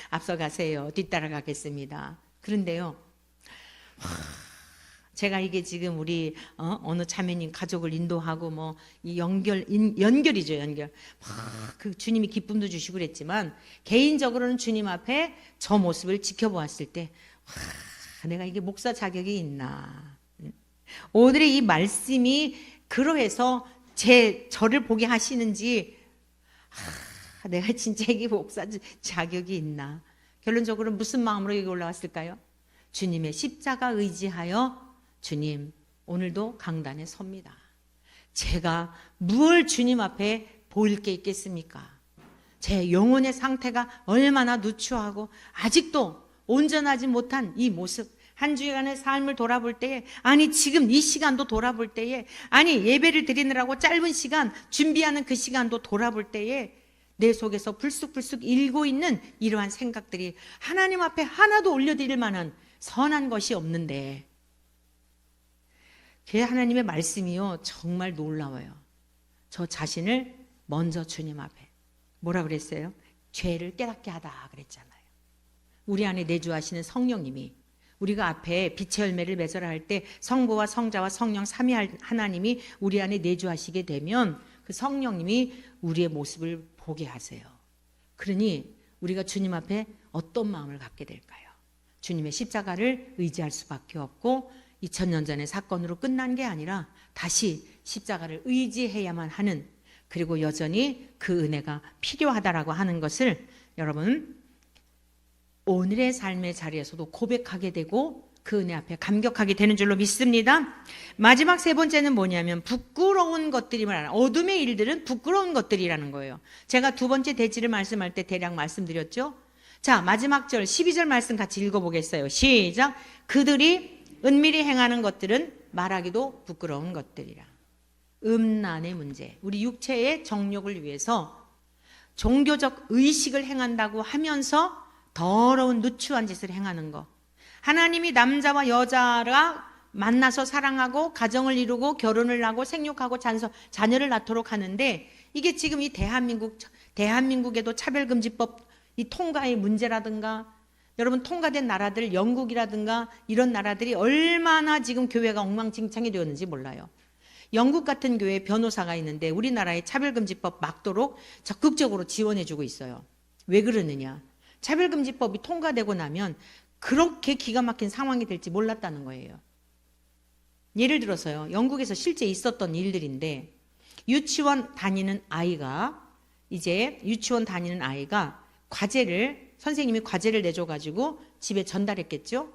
앞서 가세요. 뒤따라 가겠습니다. 그런데요 제가 이게 지금 우리 어느 자매님 가족을 인도하고 뭐 이 연결이죠. 연결. 그 주님이 기쁨도 주시고 그랬지만 개인적으로는 주님 앞에 저 모습을 지켜보았을 때 내가 이게 목사 자격이 있나. 오늘의 이 말씀이 그러해서 저를 보게 하시는지 내가 진짜 이게 목사 자격이 있나. 결론적으로 무슨 마음으로 여기 올라왔을까요? 주님의 십자가 의지하여 주님 오늘도 강단에 섭니다. 제가 무엇 주님 앞에 보일 게 있겠습니까? 제 영혼의 상태가 얼마나 누추하고 아직도 온전하지 못한 이 모습, 한 주간의 삶을 돌아볼 때에, 아니 지금 이 시간도 돌아볼 때에, 아니 예배를 드리느라고 짧은 시간 준비하는 그 시간도 돌아볼 때에 내 속에서 불쑥불쑥 일고 있는 이러한 생각들이 하나님 앞에 하나도 올려드릴 만한 선한 것이 없는데, 그 하나님의 말씀이요 정말 놀라워요. 저 자신을 먼저 주님 앞에 뭐라 그랬어요? 죄를 깨닫게 하다 그랬잖아요. 우리 안에 내주하시는 성령님이, 우리가 앞에 빛의 열매를 맺으라 할 때 성부와 성자와 성령 삼위 하나님이 우리 안에 내주하시게 되면 그 성령님이 우리의 모습을 보게 하세요. 그러니 우리가 주님 앞에 어떤 마음을 갖게 될까요? 주님의 십자가를 의지할 수밖에 없고 2000년 전의 사건으로 끝난 게 아니라 다시 십자가를 의지해야만 하는, 그리고 여전히 그 은혜가 필요하다라고 하는 것을 여러분 오늘의 삶의 자리에서도 고백하게 되고 그 은혜 앞에 감격하게 되는 줄로 믿습니다. 마지막 세 번째는 뭐냐면 부끄러운 것들이라는, 어둠의 일들은 부끄러운 것들이라는 거예요. 제가 두 번째 대지를 말씀할 때 대략 말씀드렸죠. 자, 마지막 절 12절 말씀 같이 읽어보겠어요. 시작. 그들이 은밀히 행하는 것들은 말하기도 부끄러운 것들이라. 음란의 문제, 우리 육체의 정욕을 위해서 종교적 의식을 행한다고 하면서 더러운 누추한 짓을 행하는 것. 하나님이 남자와 여자가 만나서 사랑하고 가정을 이루고 결혼을 하고 생육하고 자녀를 낳도록 하는데, 이게 지금 이 대한민국에도 차별금지법 이 통과의 문제라든가, 여러분 통과된 나라들 영국이라든가 이런 나라들이 얼마나 지금 교회가 엉망진창이 되었는지 몰라요. 영국 같은 교회에 변호사가 있는데 우리나라의 차별금지법 막도록 적극적으로 지원해주고 있어요. 왜 그러느냐? 차별금지법이 통과되고 나면 그렇게 기가 막힌 상황이 될지 몰랐다는 거예요. 예를 들어서요, 영국에서 실제 있었던 일들인데, 유치원 다니는 아이가 선생님이 과제를 내줘가지고 집에 전달했겠죠.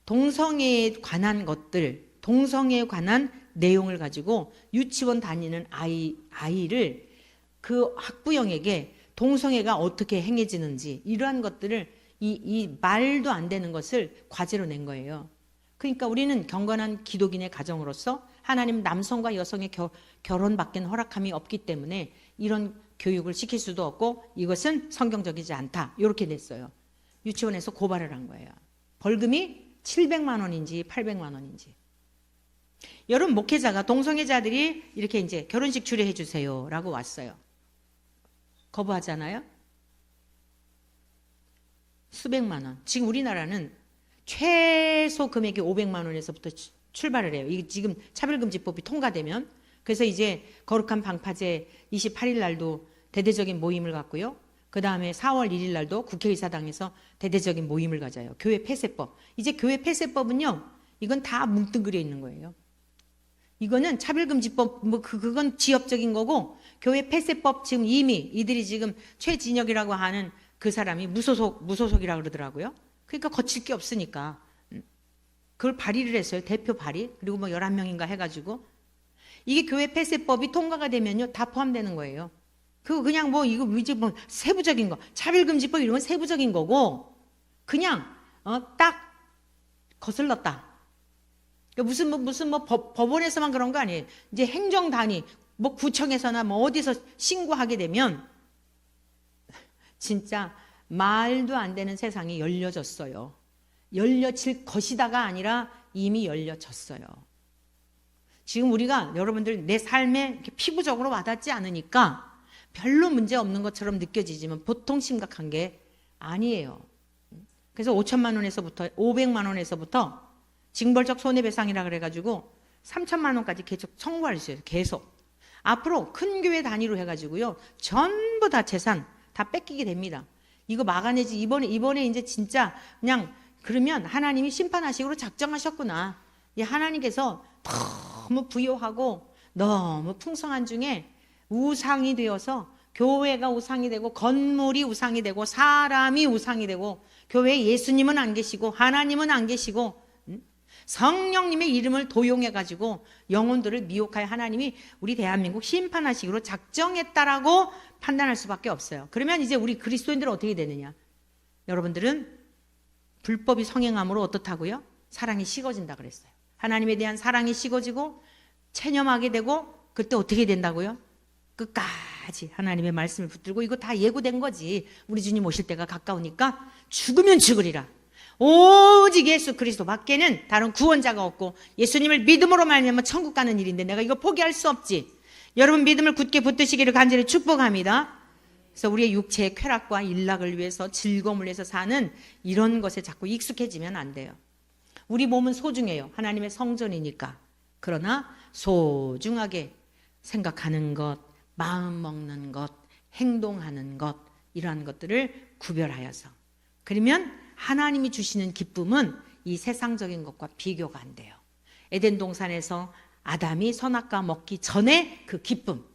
동성애에 관한 것들, 동성애에 관한 내용을 가지고 유치원 다니는 아이를 그 학부형에게 동성애가 어떻게 행해지는지 이러한 것들을 이 말도 안 되는 것을 과제로 낸 거예요. 그러니까 우리는 경건한 기독인의 가정으로서 하나님 남성과 여성의 결혼밖에는 허락함이 없기 때문에 이런 교육을 시킬 수도 없고 이것은 성경적이지 않다, 이렇게 냈어요. 유치원에서 고발을 한 거예요. 벌금이 700만 원인지 800만 원인지. 여러분 목회자가 동성애자들이 이렇게 이제 결혼식 추례해 주세요 라고 왔어요. 거부하잖아요. 수백만 원. 지금 우리나라는 최소 금액이 500만 원에서부터 출발을 해요. 이게 지금 차별금지법이 통과되면. 그래서 이제 거룩한 방파제 28일 날도 대대적인 모임을 갖고요. 그 다음에 4월 1일 날도 국회의사당에서 대대적인 모임을 가져요. 교회 폐쇄법. 이제 교회 폐쇄법은요, 이건 다 뭉뚱그려 있는 거예요. 이거는 차별금지법, 그건 지역적인 거고, 교회 폐쇄법 지금 이미 이들이 지금 최진혁이라고 하는 그 사람이 무소속이라고 그러더라고요. 그러니까 거칠 게 없으니까. 그걸 발의를 했어요. 대표 발의. 그리고 11명인가 해가지고. 이게 교회 폐쇄법이 통과가 되면요, 다 포함되는 거예요. 그거 그냥 이거 이제 세부적인 거, 차별금지법 이런 건 세부적인 거고, 그냥, 딱 거슬렀다. 그러니까 무슨 법원에서만 그런 거 아니에요. 이제 행정단위, 구청에서나 어디서 신고하게 되면, 진짜 말도 안 되는 세상이 열려졌어요. 열려질 것이다가 아니라 이미 열려졌어요. 지금 우리가 여러분들 내 삶에 이렇게 피부적으로 와닿지 않으니까 별로 문제 없는 것처럼 느껴지지만 보통 심각한 게 아니에요. 그래서 5천만 원에서부터 500만 원에서부터 징벌적 손해배상이라 그래가지고 3천만 원까지 계속 청구할 수 있어요. 계속. 앞으로 큰 교회 단위로 해가지고요, 전부 다 재산 다 뺏기게 됩니다. 이거 막아내지. 이번에 이제 진짜 그냥 그러면 하나님이 심판하시기로 작정하셨구나. 하나님께서 너무 부요하고 너무 풍성한 중에 우상이 되어서 교회가 우상이 되고 건물이 우상이 되고 사람이 우상이 되고 교회에 예수님은 안 계시고 하나님은 안 계시고 성령님의 이름을 도용해가지고 영혼들을 미혹하여 하나님이 우리 대한민국 심판하시기로 작정했다라고 판단할 수밖에 없어요. 그러면 이제 우리 그리스도인들은 어떻게 되느냐? 여러분들은 불법이 성행함으로 어떻다고요? 사랑이 식어진다 그랬어요. 하나님에 대한 사랑이 식어지고 체념하게 되고 그때 어떻게 된다고요? 끝까지 하나님의 말씀을 붙들고, 이거 다 예고된 거지. 우리 주님 오실 때가 가까우니까 죽으면 죽으리라. 오직 예수 그리스도 밖에는 다른 구원자가 없고 예수님을 믿음으로 말미암아 천국 가는 일인데 내가 이거 포기할 수 없지. 여러분 믿음을 굳게 붙드시기를 간절히 축복합니다. 그래서 우리의 육체의 쾌락과 일락을 위해서, 즐거움을 위해서 사는 이런 것에 자꾸 익숙해지면 안 돼요. 우리 몸은 소중해요. 하나님의 성전이니까. 그러나 소중하게 생각하는 것, 마음 먹는 것, 행동하는 것, 이러한 것들을 구별하여서, 그러면 하나님이 주시는 기쁨은 이 세상적인 것과 비교가 안 돼요. 에덴 동산에서 아담이 선악과 먹기 전에 그 기쁨,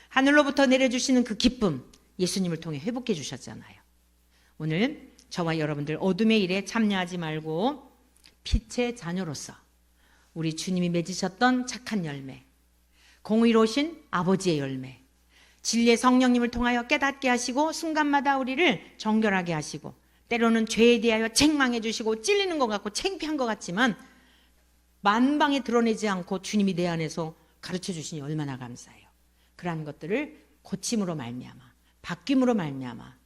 하늘로부터 내려주시는 그 기쁨, 예수님을 통해 회복해 주셨잖아요. 오늘 저와 여러분들 어둠의 일에 참여하지 말고 빛의 자녀로서 우리 주님이 맺으셨던 착한 열매, 공의로우신 아버지의 열매, 진리의 성령님을 통하여 깨닫게 하시고 순간마다 우리를 정결하게 하시고, 때로는 죄에 대하여 책망해 주시고 찔리는 것 같고 창피한 것 같지만 만방에 드러내지 않고 주님이 내 안에서 가르쳐 주시니 얼마나 감사해요. 그러한 것들을 고침으로 말미암아, 바뀜으로 말미암아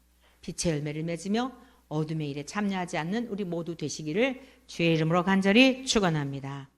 빛의 열매를 맺으며 어둠의 일에 참여하지 않는 우리 모두 되시기를 주의 이름으로 간절히 축원합니다.